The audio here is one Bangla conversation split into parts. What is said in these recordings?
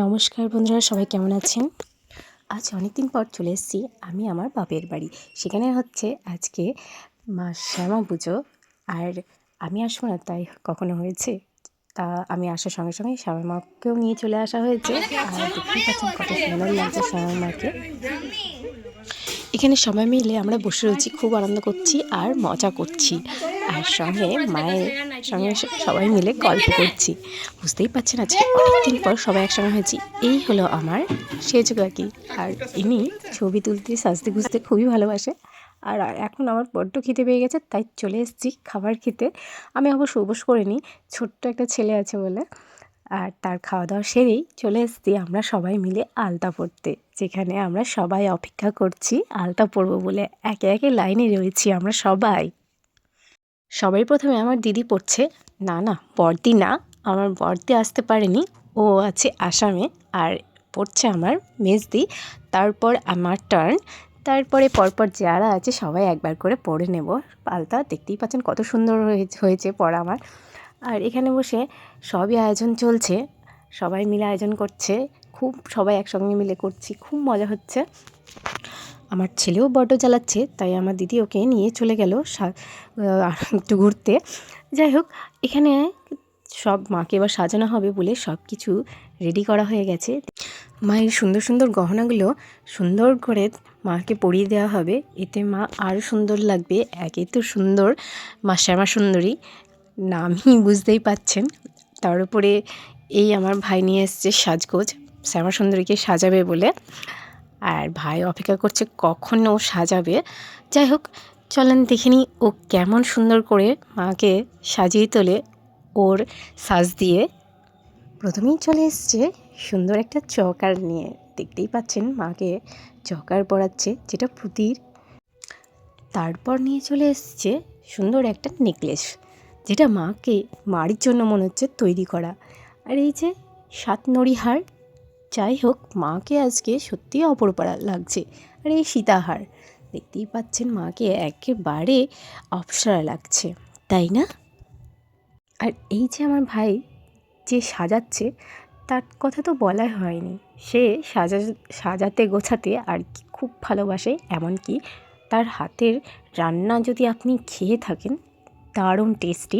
নমস্কার বন্ধুরা, সবাই কেমন আছেন? আজ অনেক দিন পর চলে এসেছি আমি আমার বাপের বাড়ি। সেখানে হচ্ছে আজকে মা শ্যামা পুজো। আর আমি আসবো না তাই কখনো হয়েছে? তা আমি আসার সঙ্গে সঙ্গে শ্যামা মাকেও নিয়ে চলে আসা হয়েছে। আর দেখতেই পাচ্ছেন কত সুন্দর লাগছে শ্যামা মাকে। এখানে সবাই মিলে আমরা বসে রয়েছি, খুব আনন্দ করছি আর মজা করছি। আর সঙ্গে মায়ের সঙ্গে সবাই মিলে গল্প করছি। বুঝতেই পারছেন আজকে অনেকদিন পর সবাই একসঙ্গে হয়েছি। এই হলো আমার সেজ কাকি। আর ইনি ছবি তুলতে সাজতে গুজতে খুবই ভালোবাসে। আর এখন আমার বড্ড খিদে পেয়ে গেছে, তাই চলে এসেছি খাবার খেতে। আমি অবশ্য উপোস করিনি, ছোট্ট একটা ছেলে আছে বলে। আর তার খাওয়া দাওয়া সেরেই চলে এসেছি আমরা সবাই মিলে আলতা পরতে, যেখানে আমরা সবাই অপেক্ষা করছি আলতা পরবো বলে। একে একে লাইনে রয়েছি আমরা সবাই। সবাই প্রথমে আমার দিদি পড়ছে, না বড়দি না, আমার বড়দি আসতে পারেনি, ও আছে আসামে। আর পড়ছে আমার মেজদি। তারপর আমার টার্ন। তারপরে পরপর যারা আছে সবাই একবার করে পড়ে নেব আলতা। দেখতেই পাচ্ছেন কত সুন্দর হয়েছে পড়া আমার। আর এখানে বসে সবই আয়োজন চলছে, সবাই মিলে আয়োজন করছে, খুব সবাই একসঙ্গে মিলে করছি, খুব মজা হচ্ছে। আমার ছেলেও বড্ড জ্বালাচ্ছে, তাই আমার দিদি ওকে নিয়ে চলে গেল একটু ঘুরতে। যাই হোক, এখানে সব মাকে এবার সাজানো হবে বলে সব কিছু রেডি করা হয়ে গেছে। মায়ের সুন্দর সুন্দর গহনাগুলো সুন্দর করে মাকে পরিয়ে দেওয়া হবে, এতে মা আরও সুন্দর লাগবে। একে তো সুন্দর মা শ্যামা সুন্দরী, নামই বুঝতেই পাচ্ছেন। তার উপরে এই আমার ভাই নিয়ে এসছে সাজগোজ, শ্যামা সুন্দরীকে সাজাবে বলে। আর ভাই অপেক্ষা করছে কখন ও সাজাবে। যাই হোক, চলেন দেখে নিই ও কেমন সুন্দর করে মাকে সাজিয়ে তোলে ওর সাজ দিয়ে। প্রথমেই চলে এসছে সুন্দর একটা চকার নিয়ে, দেখতেই পাচ্ছেন মাকে চকার পরাচ্ছে, যেটা পুঁতির। তারপর নিয়ে চলে এসছে সুন্দর একটা নেকলেস, যেটা মারির জন্য মনে হচ্ছে তৈরি করা। আর এই যে 7 নড়ি হার। যাই হোক, মাকে আজকে সত্যিই অপরূপা লাগছে। আর এই সীতাহার, দেখতেই পাচ্ছেন মাকে একেবারে অপ্সরা লাগছে, তাই না? আর এই যে আমার ভাই যে সাজাচ্ছে, তার কথা তো বলাই হয়নি। সে সাজাতে গোছাতে আর কি খুব ভালোবাসে। এমনকি তার হাতের রান্না যদি আপনি খেয়ে থাকেন, দারুণ টেস্টি।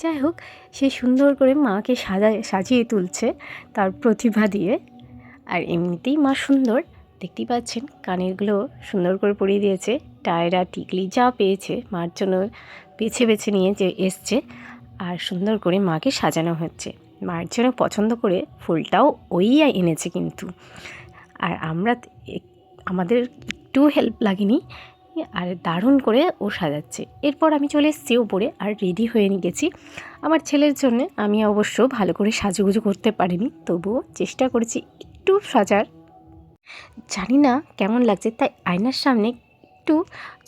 যাই হোক, সে সুন্দর করে মাকে সাজিয়ে তুলছে তার প্রতিভা দিয়ে। আর এমনিতেই মা সুন্দর, দেখতেই পাচ্ছেন কানেরগুলো সুন্দর করে পরিয়ে দিয়েছে, টায়রা টিকলি যা পেয়েছে মার জন্য বেছে বেছে নিয়ে যে এসছে। আর সুন্দর করে মাকে সাজানো হচ্ছে, মায়ের জন্য পছন্দ করে ফুলটাও ওই এনেছে কিন্তু। আর আমাদের একটু হেল্প লাগেনি, আর দারুণ করে ও সাজাচ্ছে। এরপর আমি চলে এসেছি ওপরে আর রেডি হয়ে গেছি আমার ছেলের জন্য। আমি অবশ্য ভালো করে সাজুগুজু করতে পারিনি, তবুও চেষ্টা করেছি একটু সাজার। জানি না কেমন লাগছে, তাই আয়নার সামনে একটু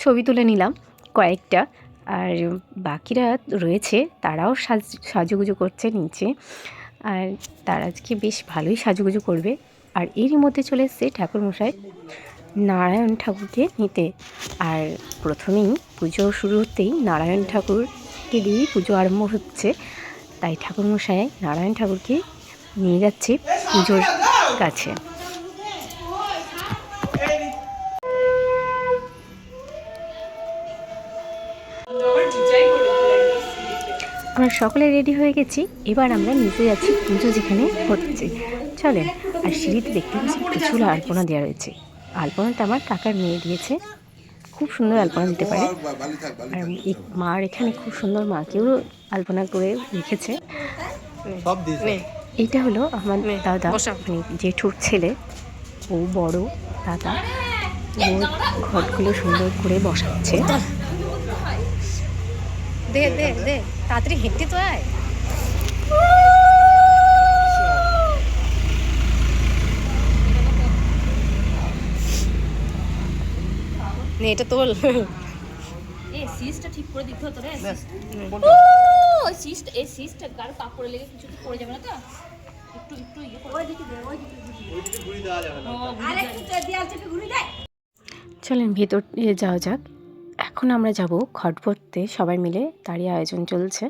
ছবি তুলে নিলাম কয়েকটা। আর বাকিরা রয়েছে, তারাও সাজুগুজু করছে নিচে। আর তারা আজকে বেশ ভালোই সাজুগুজু করবে। আর এরই মধ্যে চলে এসছে ঠাকুরমশাই নারায়ণ ঠাকুরকে নিতে। আর প্রথমেই পুজো শুরু হতেই নারায়ণ ঠাকুরকে দিয়েই পুজো আরম্ভ হচ্ছে, তাই ঠাকুরমশাই নারায়ণ ঠাকুরকে নিয়ে যাচ্ছে পুজোর কাছে। আমরা সকলে রেডি হয়ে গেছি, এবার আমরা নিচে যাচ্ছি পুজো যেখানে হচ্ছে। চলেন। আর সিঁড়িতে দেখতে পাচ্ছি প্রচুর আলপনা দেওয়া রয়েছে। আলপনাটা আমার কাকার মেয়ে দিয়েছে, খুব সুন্দর আলপনা দিতে পারে। আর মার এখানে খুব সুন্দর মাকেও আলপনা করে রেখেছে। এইটা হলো আমার দাদা, মানে জেঠুর ছেলে, ও বড় দাদা। ও ঘটগুলো সুন্দর করে বসাচ্ছে। দে দে দে তাড়াতাড়ি হেঁটে তো আয়। নে এটা তোল। এই সিসটা ঠিক করে দিতে হতো রে। ওই সিসটা এই সিসটা গাড় কাপড়ে লেগে কিছু তো পড়ে যাবে না তো? একটু একটু ইয়ে করে ওই দিকে দে, ওই দিকে ঘুরি দেওয়া যাবে না। আর একটু দেয়াল চেপে ঘুরি দে। চলেন ভেতরে যাওয়া যাক। এখন আমরা যাব ঘট ভরতে, সবাই মিলে তারই আয়োজন চলছে।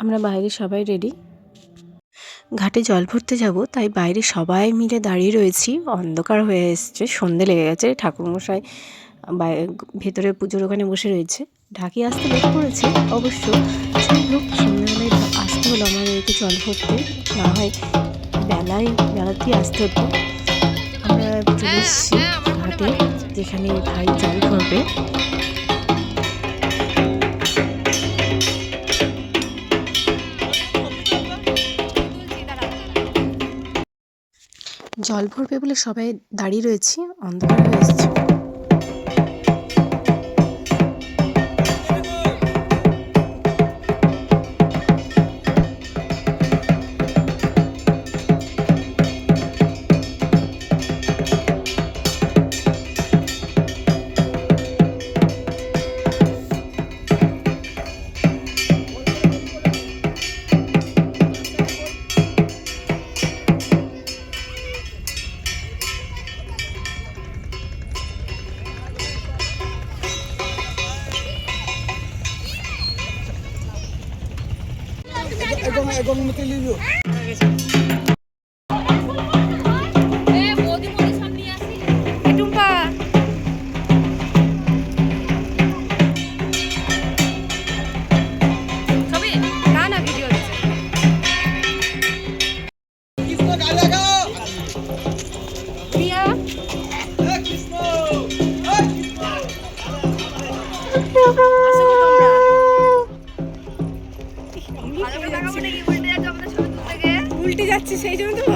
আমরা বাইরে সবাই রেডি, ঘাটে জল ভরতে যাব, তাই বাইরে সবাই মিলে দাঁড়িয়ে রয়েছি। অন্ধকার হয়ে এসছে, সন্ধে লেগে গেছে। ঠাকুরমশাই ভেতরে পুজোর ওখানে বসে রয়েছে। ঢাকি আসতে লেট করেছে অবশ্য, যাই হোক সন্ধ্যেবেলায় আসতে হলো আমাদেরকে জল ভরতে, না হয় বেলাতেই আসতে হতো। আমরা চলে এসেছি ঘাটে, যেখানে ভাই জল ভরবে। জল ভরবে বলে সবাই দাঁড়িয়ে রয়েছি, অন্ধকার হয়ে এসছে। উল্টে যাচ্ছে সেই জন্য তো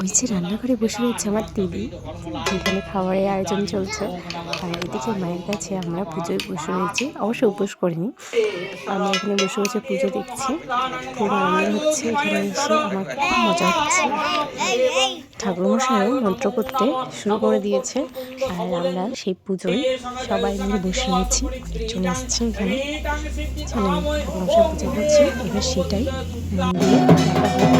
ওই যে রান্নাঘরে বসে রয়েছে আমার দিদি, যেখানে খাবারের আয়োজন চলছে। আর এদিকে মায়ের কাছে আমরা পুজোয় বসে রয়েছি, অবশ্য উপোস করিনি। আমরা এখানে বসে বসে পুজো দেখছি, খুব আনন্দ হচ্ছে। এখানে এসে আমার খুব মজা হচ্ছে। ঠাকুরমশাইও মন্ত্র করতে শুরু করে দিয়েছে, আর আমরা সেই পুজোয় সবাই মিলে বসে রয়েছি। চলে আসছে এখানে, ঠাকুরমশাই পুজো করছে, এবার সেটাই মন দিয়ে দেখা হবে।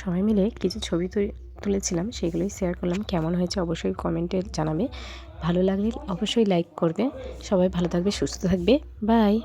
সবাই মিলে কিছু ছবি তুলেছিলাম, সেগুলোই শেয়ার করলাম। কেমন হয়েছে অবশ্যই কমেন্টে জানাবে। ভালো লাগলে অবশ্যই লাইক করবে। সবাই ভালো থাকবে, সুস্থ থাকবে। বাই।